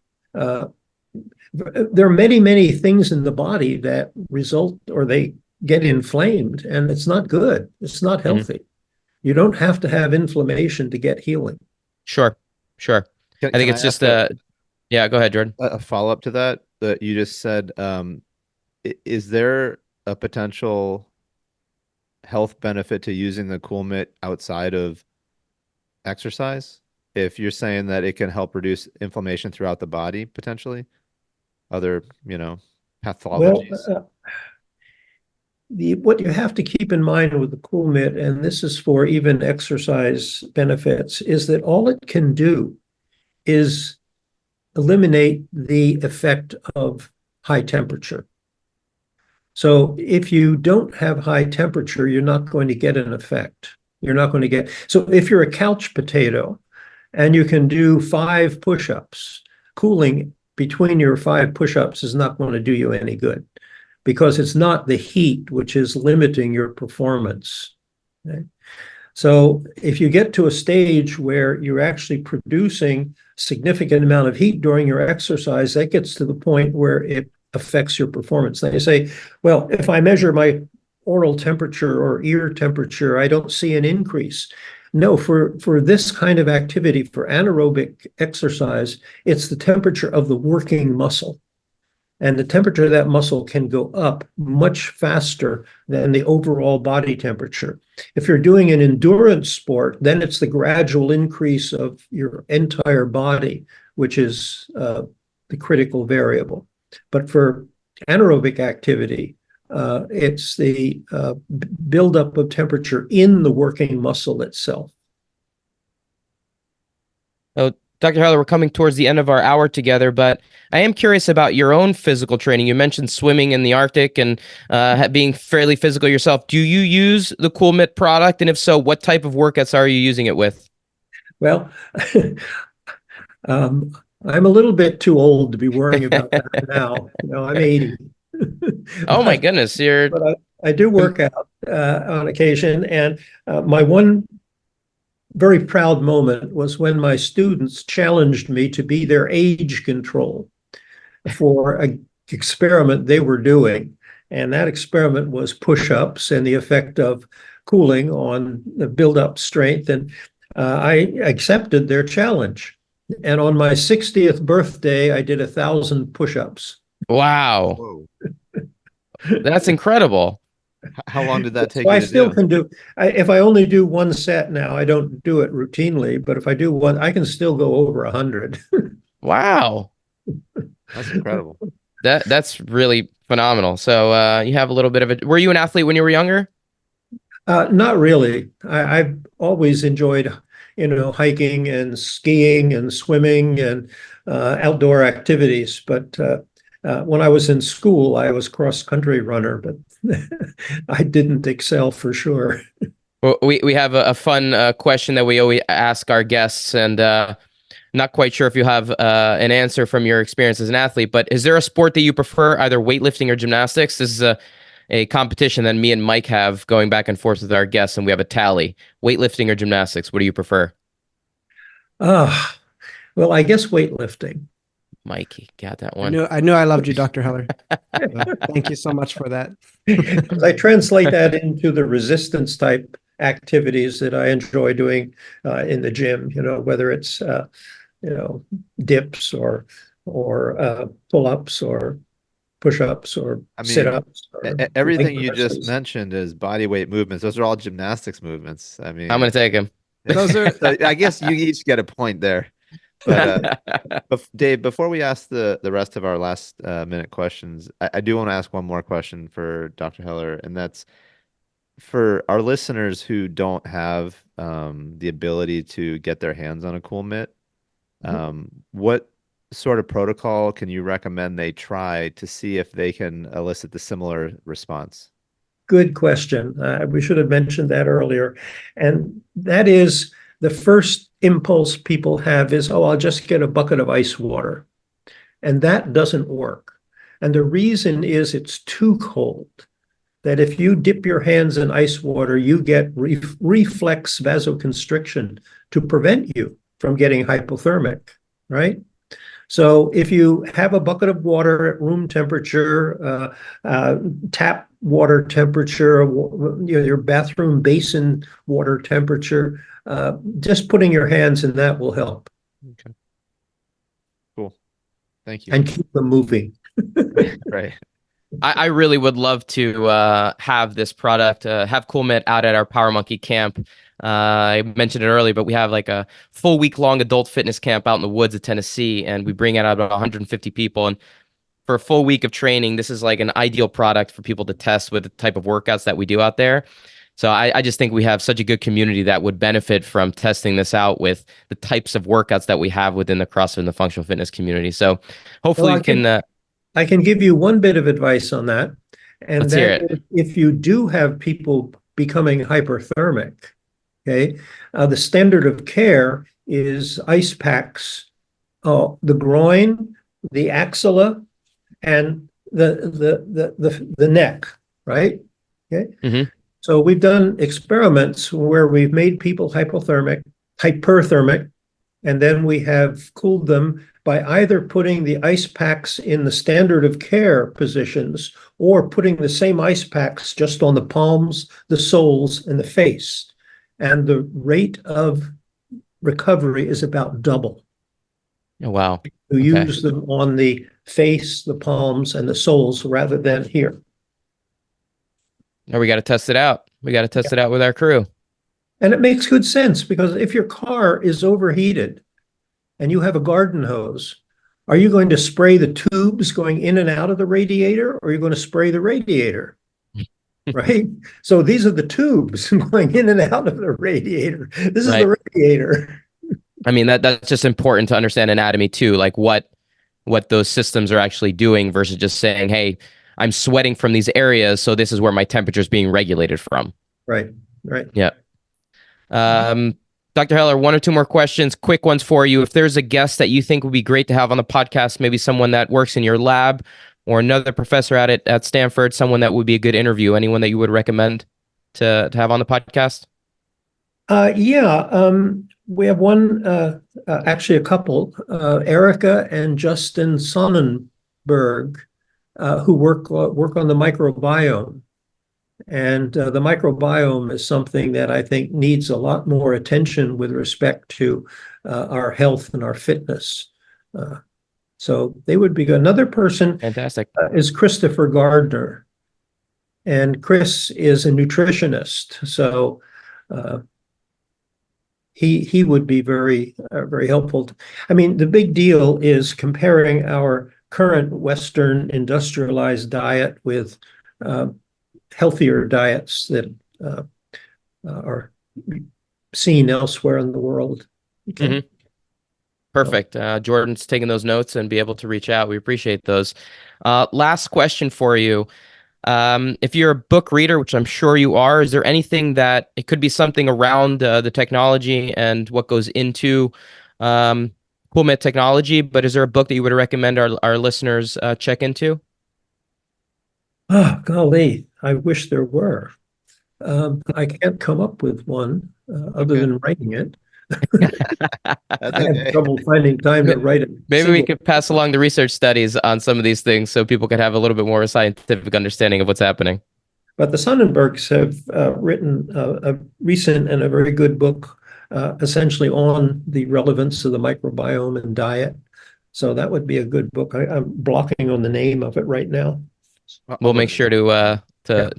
there are many, many things in the body that result or they get inflamed, and it's not good. It's not healthy. Mm-hmm. You don't have to have inflammation to get healing. Sure. I think it's just yeah, go ahead, Jordan. A follow-up to that you just said, is there a potential health benefit to using the Cool Mitt outside of exercise? If you're saying that it can help reduce inflammation throughout the body, potentially? Other, pathologies? Well, what you have to keep in mind with the Cool Mitt, and this is for even exercise benefits, is that all it can do is eliminate the effect of high temperature. So if you don't have high temperature, you're not going to get an effect. You're not going to get, so if you're a couch potato and you can do 5 push-ups, cooling between your 5 push-ups is not going to do you any good because it's not the heat which is limiting your performance. Okay? So if you get to a stage where you're actually producing significant amount of heat during your exercise, that gets to the point where it affects your performance. They say, well, if I measure my oral temperature or ear temperature, I don't see an increase. No, for this kind of activity, for anaerobic exercise, it's the temperature of the working muscle. And the temperature of that muscle can go up much faster than the overall body temperature. If you're doing an endurance sport, then it's the gradual increase of your entire body, which is the critical variable. But for anaerobic activity, it's the buildup of temperature in the working muscle itself. Oh, Dr. Heller, we're coming towards the end of our hour together, but I am curious about your own physical training. You mentioned swimming in the Arctic and being fairly physical yourself. Do you use the CoolMit product? And if so, what type of workouts are you using it with? Well, I'm a little bit too old to be worrying about that now. I'm 80. Oh my goodness, but I do work out on occasion, and my one very proud moment was when my students challenged me to be their age control for an experiment they were doing. And that experiment was push-ups and the effect of cooling on the build-up strength. And I accepted their challenge. And on my 60th birthday, I did 1,000 push-ups. Wow. Whoa. That's incredible. How long did that take So you I to still do? can do, if I only do one set now, I don't do it routinely, but if I do one, I can still go over 100. Wow. That's incredible. That's really phenomenal. So you have a little bit of were you an athlete when you were younger? Not really. I've always enjoyed, hiking and skiing and swimming and outdoor activities. But when I was in school, I was cross-country runner, but I didn't excel for sure. Well, we have a fun question that we always ask our guests, and not quite sure if you have an answer from your experience as an athlete, but is there a sport that you prefer, either weightlifting or gymnastics? This is a competition that me and Mike have going back and forth with our guests, and we have a tally. Weightlifting or gymnastics, what do you prefer? Well, I guess weightlifting. Mikey, got that one. I knew I loved you, Dr. Heller. Thank you so much for that. Because I translate that into the resistance type activities that I enjoy doing in the gym, whether it's dips or pull-ups or push-ups or sit-ups. Everything you just mentioned is body weight movements. Those are all gymnastics movements. I mean, I'm going to take them. Those are. I guess you each get a point there. But Dave, before we ask the rest of our last minute questions, I do want to ask one more question for Dr. Heller, and that's for our listeners who don't have the ability to get their hands on a CoolMit. What sort of protocol can you recommend they try to see if they can elicit the similar response? Good question. We should have mentioned that earlier. And that is the first impulse people have is, oh, I'll just get a bucket of ice water. And that doesn't work. And the reason is it's too cold. That if you dip your hands in ice water, you get reflex vasoconstriction to prevent you from getting hypothermic, right? So if you have a bucket of water at room temperature, tap water temperature, your bathroom basin water temperature, just putting your hands in that will help. Okay. Cool. Thank you. And keep them moving. Right. I really would love to have this product, have CoolMit out at our Power Monkey camp. I mentioned it earlier, but we have like a full week-long adult fitness camp out in the woods of Tennessee, and we bring out about 150 people. And for a full week of training, this is like an ideal product for people to test with the type of workouts that we do out there. So I just think we have such a good community that would benefit from testing this out with the types of workouts that we have within the CrossFit and the functional fitness community. So hopefully we can... I can give you one bit of advice on that. And Let's hear that it. if you do have people becoming hyperthermic, okay, the standard of care is ice packs, the groin, the axilla, and the neck, right? Okay. Mm-hmm. So we've done experiments where we've made people hyperthermic, and then we have cooled them by either putting the ice packs in the standard of care positions or putting the same ice packs just on the palms, the soles, and the face. And the rate of recovery is about double. Oh, wow. You Okay. use them on the face, the palms, and the soles rather than here. Now we got to test it out. We got to test it out with our crew. And it makes good sense because if your car is overheated and you have a garden hose, are you going to spray the tubes going in and out of the radiator, or are you going to spray the radiator? Right? So these are the tubes going in and out of the radiator. This is the radiator. I mean, that's just important to understand anatomy too, like what those systems are actually doing versus just saying, hey, I'm sweating from these areas, so this is where my temperature is being regulated from. Right. Yeah. Dr. Heller, one or two more questions, quick ones for you. If there's a guest that you think would be great to have on the podcast, maybe someone that works in your lab or another professor at Stanford, someone that would be a good interview, anyone that you would recommend to have on the podcast? We have one, actually a couple, Erica and Justin Sonnenberg, who work on the microbiome. And the microbiome is something that I think needs a lot more attention with respect to our health and our fitness. So they would be good. Another person Fantastic. Is Christopher Gardner. And Chris is a nutritionist. So he would be very helpful. I mean, the big deal is comparing our current Western industrialized diet with healthier diets that are seen elsewhere in the world. Okay. Mm-hmm. Perfect. Jordan's taking those notes and be able to reach out. We appreciate those. Last question for you. If you're a book reader, which I'm sure you are, is there anything that it could be something around the technology and what goes into CoolMet technology, but is there a book that you would recommend our listeners check into? Oh, golly, I wish there were. I can't come up with one other than writing it. I have trouble finding time to write it. Maybe we could pass along the research studies on some of these things so people could have a little bit more scientific understanding of what's happening. But the Sonnenbergs have written a recent and a very good book essentially on the relevance of the microbiome and diet. So that would be a good book. I'm blocking on the name of it right now. We'll make sure to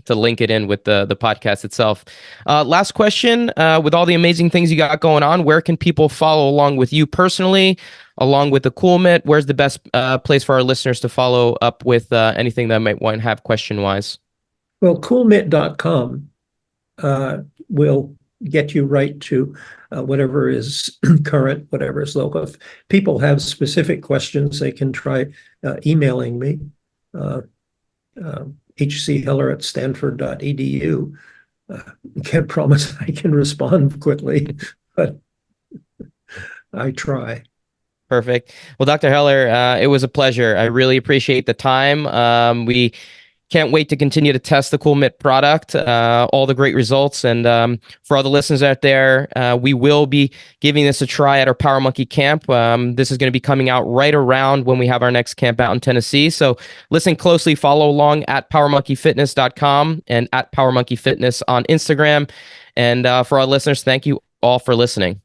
link it in with the podcast itself. Last question, with all the amazing things you got going on, where can people follow along with you personally, along with the CoolMet? Where's the best place for our listeners to follow up with anything that might want to have question-wise? Well, coolmet.com will get you right to whatever is current, whatever is local. If people have specific questions, they can try emailing me. hcheller@stanford.edu. Can't promise I can respond quickly, but I try. Perfect. Well, Dr. Heller, it was a pleasure. I really appreciate the time. We can't wait to continue to test the CoolMet product, all the great results. And for all the listeners out there, we will be giving this a try at our Power Monkey camp. This is going to be coming out right around when we have our next camp out in Tennessee. So listen closely, follow along at powermonkeyfitness.com and at powermonkeyfitness on Instagram. And for our listeners, thank you all for listening.